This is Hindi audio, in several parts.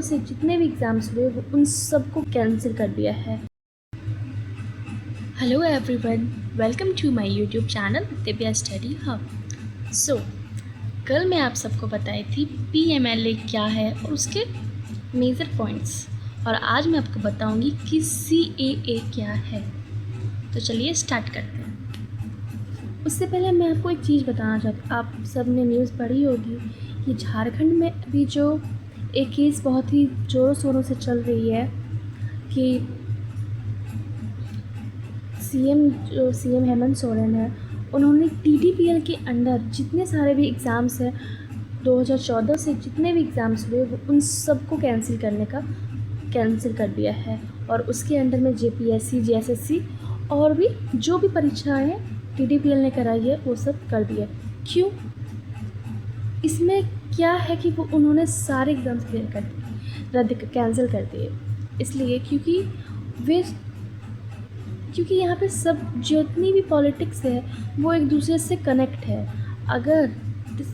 से जितने भी एग्ज़ाम्स हुए वो उन सबको कैंसिल कर दिया है। Hello everyone, welcome to my YouTube channel Divya study hub. So कल मैं आप सबको बताई थी PMLA क्या है और उसके मेजर पॉइंट्स, और आज मैं आपको बताऊंगी कि CAA क्या है। तो चलिए स्टार्ट करते हैं। उससे पहले मैं आपको एक चीज़ बताना चाहती हूँ। आप सब ने न्यूज़ पढ़ी होगी कि झारखंड में अभी जो एक केस बहुत ही ज़ोरों शोरों से चल रही है कि सीएम हेमंत सोरेन है, उन्होंने TDPL के अंडर जितने सारे भी एग्ज़ाम्स हैं 2014 से जितने भी एग्ज़ाम्स हुए वो उन सबको कैंसिल कर दिया है। और उसके अंडर में JPSC JSSC और भी जो भी परीक्षाएं TDPL ने कराई है वो सब कर दिए। क्यों? इसमें क्या है कि वो उन्होंने सारे एग्ज़ाम्स कैंसिल कर दिए, इसलिए क्योंकि यहाँ पे सब जितनी भी पॉलिटिक्स है वो एक दूसरे से कनेक्ट है। अगर जो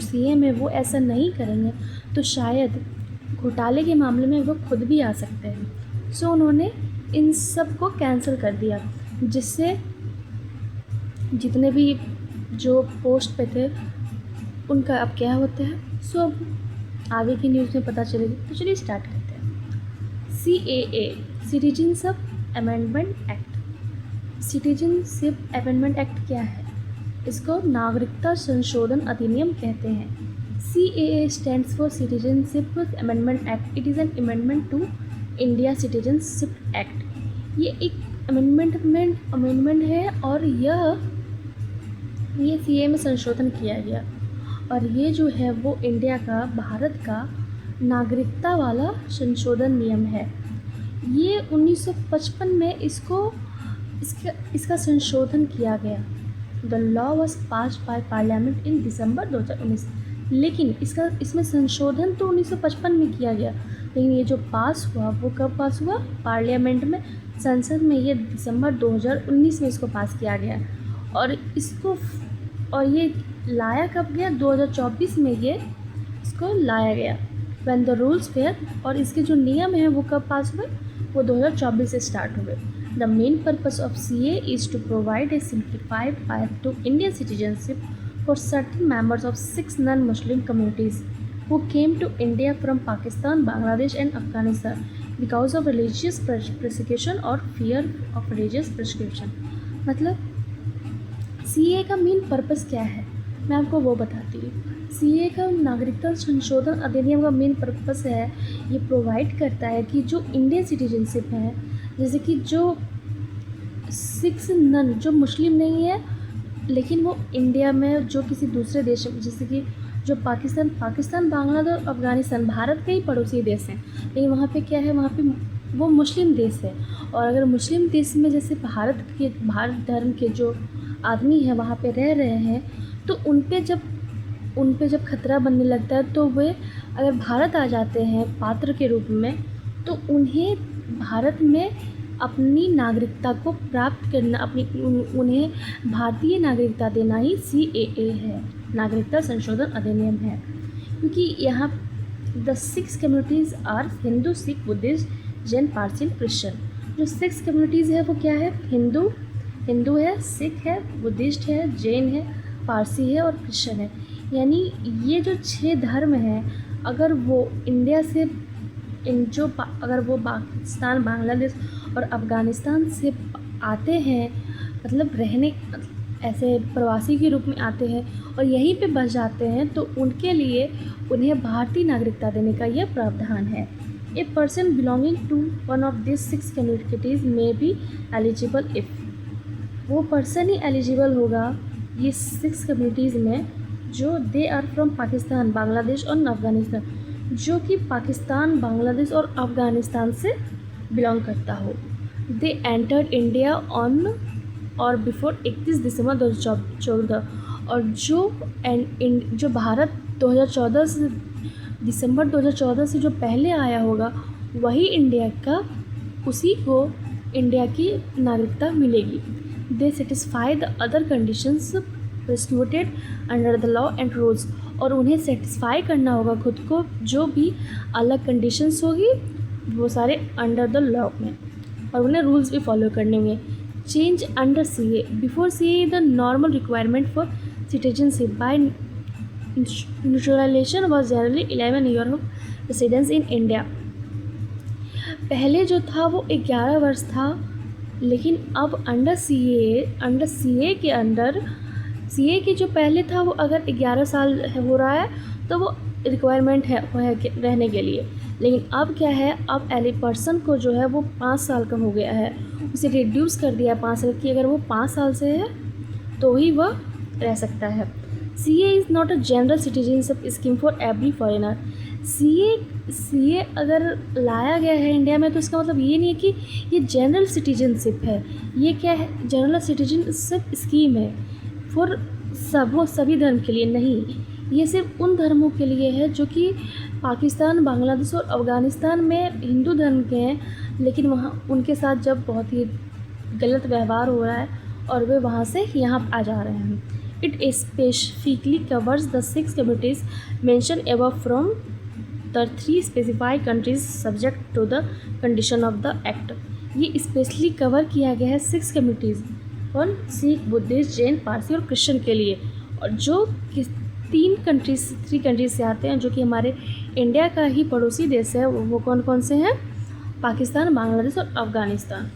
CM है वो ऐसा नहीं करेंगे तो शायद घोटाले के मामले में वो खुद भी आ सकते हैं। सो उन्होंने इन सब को कैंसिल कर दिया, जिससे जितने भी जो पोस्ट पे थे उनका अब क्या होता है। सो अब आगे की न्यूज़ में पता चलेगी। तो चलिए स्टार्ट करते हैं। CAA citizenship amendment act. Citizenship amendment act क्या है? इसको नागरिकता संशोधन अधिनियम कहते हैं। CAA stands for citizenship amendment act. It is an amendment to India citizenship act. ये एक अमेंडमेंट है और ये CAA में संशोधन किया गया, और ये जो है वो इंडिया का, भारत का नागरिकता वाला संशोधन नियम है। ये 1955 में इसका संशोधन किया गया। The law was passed by parliament in December 2019। लेकिन इसमें संशोधन तो 1955 में किया गया, लेकिन ये जो पास हुआ वो कब पास हुआ? पार्लियामेंट में, संसद में। ये दिसंबर 2019 में इसको पास किया गया, और ये लाया कब गया? 2024 में ये इसको लाया गया। व्हेन द रूल्स फेयर, और इसके जो नियम हैं वो कब पास हुए? वो 2024 से स्टार्ट हुए। The main purpose of CAA is to provide a simplified path to Indian citizenship for certain members of 6 non-Muslim communities who came to India from Pakistan, Bangladesh and Afghanistan because of religious persecution or fear of religious persecution। मतलब CAA का मेन पर्पस क्या है, मैं आपको वो बताती हूँ। CAA का नागरिकता संशोधन अधिनियम का मेन पर्पस है, ये प्रोवाइड करता है कि जो इंडियन सिटीजनशिप है, जैसे कि जो 6 नन जो मुस्लिम नहीं है लेकिन वो इंडिया में जो किसी दूसरे देश, जैसे कि जो पाकिस्तान, बांग्लादेश और अफ़गानिस्तान भारत के ही पड़ोसी देश हैं, लेकिन वहाँ पे क्या है, वहाँ पे वो मुस्लिम देश है। और अगर मुस्लिम देश में जैसे भारत धर्म के जो आदमी हैं वहाँ पे रह रहे हैं, तो उन पे जब खतरा बनने लगता है तो वे अगर भारत आ जाते हैं पात्र के रूप में, तो उन्हें भारत में अपनी नागरिकता को प्राप्त करना, उन्हें भारतीय नागरिकता देना ही CAA है, नागरिकता संशोधन अधिनियम है। क्योंकि यहाँ the 6 communities are Hindu, Sikh, Buddhist, Jain, Parsi, Christian. जो 6 कम्युनिटीज़ है वो क्या है? हिंदू है, सिख है, बुद्धिस्ट है, जैन है, पारसी है और क्रिश्चियन है। यानी ये जो 6 धर्म हैं, अगर वो इंडिया से अगर वो पाकिस्तान, बांग्लादेश और अफ़गानिस्तान से आते हैं, मतलब रहने, ऐसे प्रवासी के रूप में आते हैं और यहीं पे बस जाते हैं, तो उनके लिए उन्हें भारतीय नागरिकता देने का यह प्रावधान है। A person belonging to one of this 6 communities में बी एलिजिबल इफ़, वो पर्सन ही एलिजिबल होगा ये 6 कम्युनिटीज़ में जो they are from Pakistan, Bangladesh और अफ़गानिस्तान, जो कि पाकिस्तान, बांग्लादेश और अफ़गानिस्तान से बिलोंग करता हो। दे एंटर्ड इंडिया ऑन और बिफोर 31 दिसंबर 2014, और जो भारत 2014 से, दिसंबर 2014 से जो पहले आया होगा वही उसी को इंडिया की नागरिकता मिलेगी। They satisfy the other conditions prescribed under the law and rules, और उन्हें सेटिस्फाई करना होगा खुद को, जो भी अलग कंडीशंस होगी वो सारे अंडर द लॉ में, और उन्हें रूल्स भी फॉलो करने होंगे। Change under CA before CA the normal requirement for citizenship by naturalisation was generally 11 year of residence in India. पहले जो था वो 11 वर्ष था, लेकिन अब अंडर CA के अंडर CA के जो पहले था वो अगर 11 साल हो रहा है तो वो रिक्वायरमेंट है रहने के लिए, लेकिन अब क्या है, अब एली पर्सन को जो है वो 5 साल का हो गया है, उसे रिड्यूस कर दिया 5 साल की, अगर वो 5 साल से है तो ही वह रह सकता है। CA is not a general citizenship scheme for every foreigner. CA अगर लाया गया है इंडिया में तो इसका मतलब ये नहीं है कि ये जनरल सिटीजनशिप है। ये क्या है, जनरल सिटीजनशिप स्कीम है फॉर सभी धर्म के लिए नहीं, ये सिर्फ उन धर्मों के लिए है जो कि पाकिस्तान, बांग्लादेश और अफ़गानिस्तान में हिंदू धर्म के हैं, लेकिन वहाँ उनके साथ जब बहुत ही गलत व्यवहार हो रहा है और वे वहाँ से यहाँ आ जा रहे हैं। It specifically covers the 6 communities mention above from the 3 specified countries subject to the condition of the act. ये स्पेशली कवर किया गया है 6 कम्युनिटीज़ और सिख, बुद्धिस्ट, जैन, पारसी और क्रिश्चियन के लिए, और जो 3 कंट्रीज से आते हैं जो कि हमारे इंडिया का ही पड़ोसी देश है। वो कौन कौन से हैं? पाकिस्तान, बांग्लादेश और Afghanistan.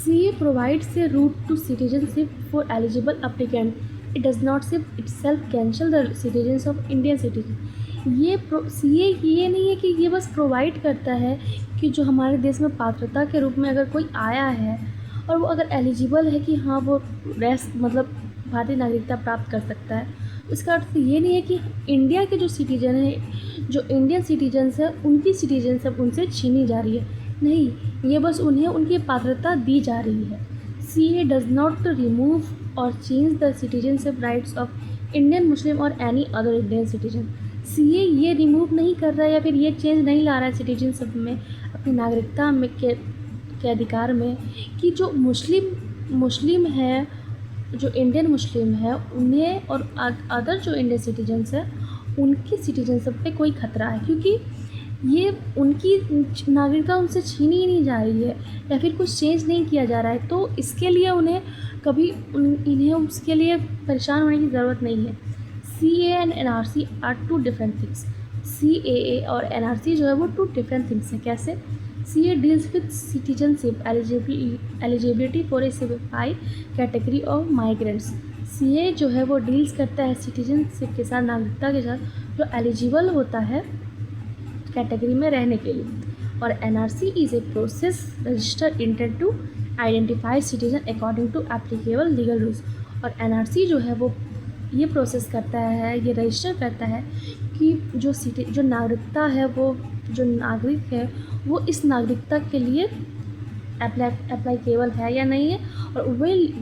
CA provides a route to citizenship for eligible applicant. It does not itself cancel the citizens of Indian citizen. ये CA ये नहीं है कि ये बस प्रोवाइड करता है कि जो हमारे देश में पात्रता के रूप में अगर कोई आया है और वो अगर एलिजिबल है कि हाँ वो मतलब भारतीय नागरिकता प्राप्त कर सकता है, इसका अर्थ ये नहीं है कि इंडिया के जो सिटीजन हैं, जो इंडियन सिटीजन्स हैं, उनकी सिटीजनशिप उनसे छीनी जा रही है। नहीं, ये बस उन्हें उनकी पात्रता दी जा रही है। CA does not remove or change the citizenship rights of Indian, Muslim or any other Indian citizen. CA ये रिमूव नहीं कर रहा है या फिर ये चेंज नहीं ला रहा है सिटीजनशिप में, अपनी नागरिकता में के अधिकार में, कि जो मुस्लिम है, जो इंडियन मुस्लिम है, उन्हें और अदर जो इंडियन सिटीजन्स हैं उनकी सिटीजनशिप पे कोई खतरा है, क्योंकि ये उनकी नागरिकता उनसे छीनी ही नहीं जा रही है या फिर कुछ चेंज नहीं किया जा रहा है, तो इसके लिए उन्हें इन्हें उसके लिए परेशान होने की ज़रूरत नहीं है। CA and NRC are 2 different things. CAA और NRC जो है वो 2 डिफरेंट थिंग्स हैं। कैसे? CA deals with citizenship eligibility for a specified category of migrants. CA जो है वो डील्स करता है सिटीजनशिप के साथ, नागरिकता के साथ, जो एलिजिबल होता है कैटेगरी में रहने के लिए, और NRC is a process register intend to identify citizen according to applicable legal rules. और NRC जो है वो ये प्रोसेस करता है, ये रजिस्टर करता है कि जो नागरिकता है, वो जो नागरिक है वो इस नागरिकता के लिए अप्लाईकेबल है या नहीं है, और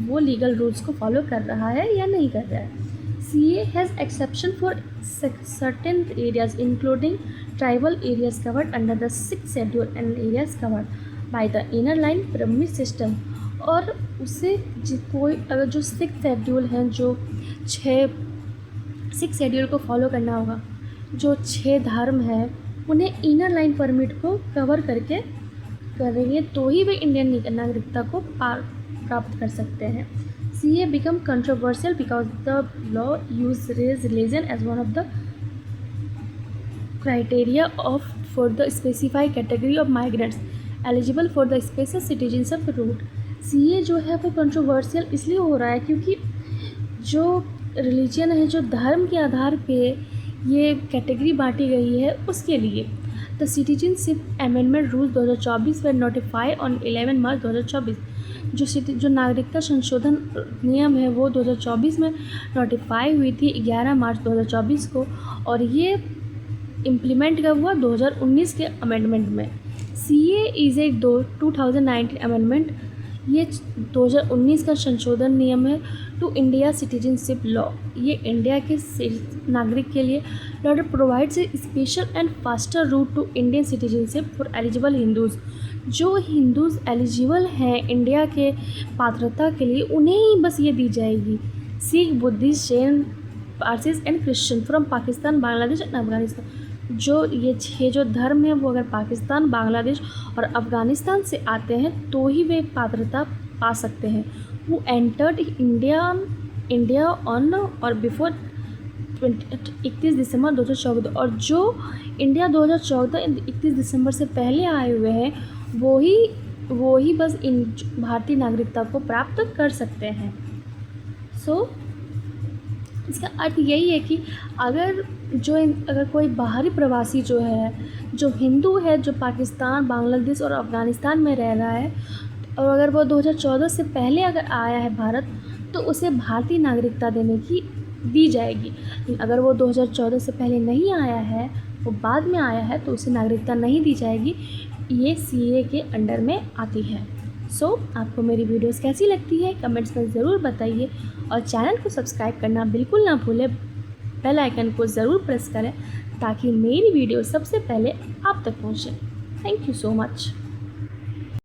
वो लीगल रूल्स को फॉलो कर रहा है या नहीं कर रहा है। CA has exception for certain areas including tribal areas covered under the 6th schedule and areas covered by the inner line pyramid system। और उससे कोई अगर जो 6th शेड्यूल हैं, जो 6 शेड्यूल को फॉलो करना होगा, जो 6 धर्म हैं, उन्हें इनर लाइन परमिट को कवर करेंगे तो ही वे इंडियन नागरिकता को प्राप्त कर सकते हैं। CA become controversial because the law uses religion as one of the criteria for the specified category of migrants eligible for the special citizenship route। CA जो है वो कंट्रोवर्शियल इसलिए हो रहा है क्योंकि जो रिलीजन है, जो धर्म के आधार पे ये कैटेगरी बांटी गई है, उसके लिए the citizenship amendment rule 2024 way notify on 11 मार्च 2024। जो नागरिकता संशोधन नियम है वो 2024 में नोटिफाई हुई थी 11 मार्च 2024 को, और ये इम्प्लीमेंट कब हुआ? 2019 के अमेंडमेंट में। CA इज़ ए 2019 अमेंडमेंट, ये 2019 का संशोधन नियम है टू इंडिया सिटीजनशिप लॉ। ये इंडिया के नागरिक के लिए law provides a special and faster route to Indian citizenship for eligible Hindus. जो हिंदूज़ एलिजिबल हैं इंडिया के पात्रता के लिए, उन्हें ही बस ये दी जाएगी। Sikh, Buddhist, Jain, Parsis and Christian from Pakistan, Bangladesh and Afghanistan. जो ये 6 जो धर्म है वो अगर पाकिस्तान, बांग्लादेश और अफ़गानिस्तान से आते हैं तो ही वे पात्रता पा सकते हैं। वो एंटर्ड इंडिया ऑन और बिफोर 31 दिसंबर 2014, और जो इंडिया 2014 31 दिसंबर से पहले आए हुए हैं वो ही बस इन भारतीय नागरिकता को प्राप्त कर सकते हैं। इसका अर्थ यही है कि अगर कोई बाहरी प्रवासी जो है, जो हिंदू है, जो पाकिस्तान, बांग्लादेश और अफ़गानिस्तान में रह रहा है, और अगर वो 2014 से पहले अगर आया है भारत, तो उसे भारतीय नागरिकता दी जाएगी। लेकिन अगर वो 2014 से पहले नहीं आया है, वो बाद में आया है, तो उसे नागरिकता नहीं दी जाएगी। ये सीए के अंडर में आती है। आपको मेरी वीडियोस कैसी लगती है कमेंट्स में ज़रूर बताइए, और चैनल को सब्सक्राइब करना बिल्कुल ना भूलें। बेल आइकन को ज़रूर प्रेस करें ताकि मेरी वीडियो सबसे पहले आप तक पहुँचे। Thank you so much.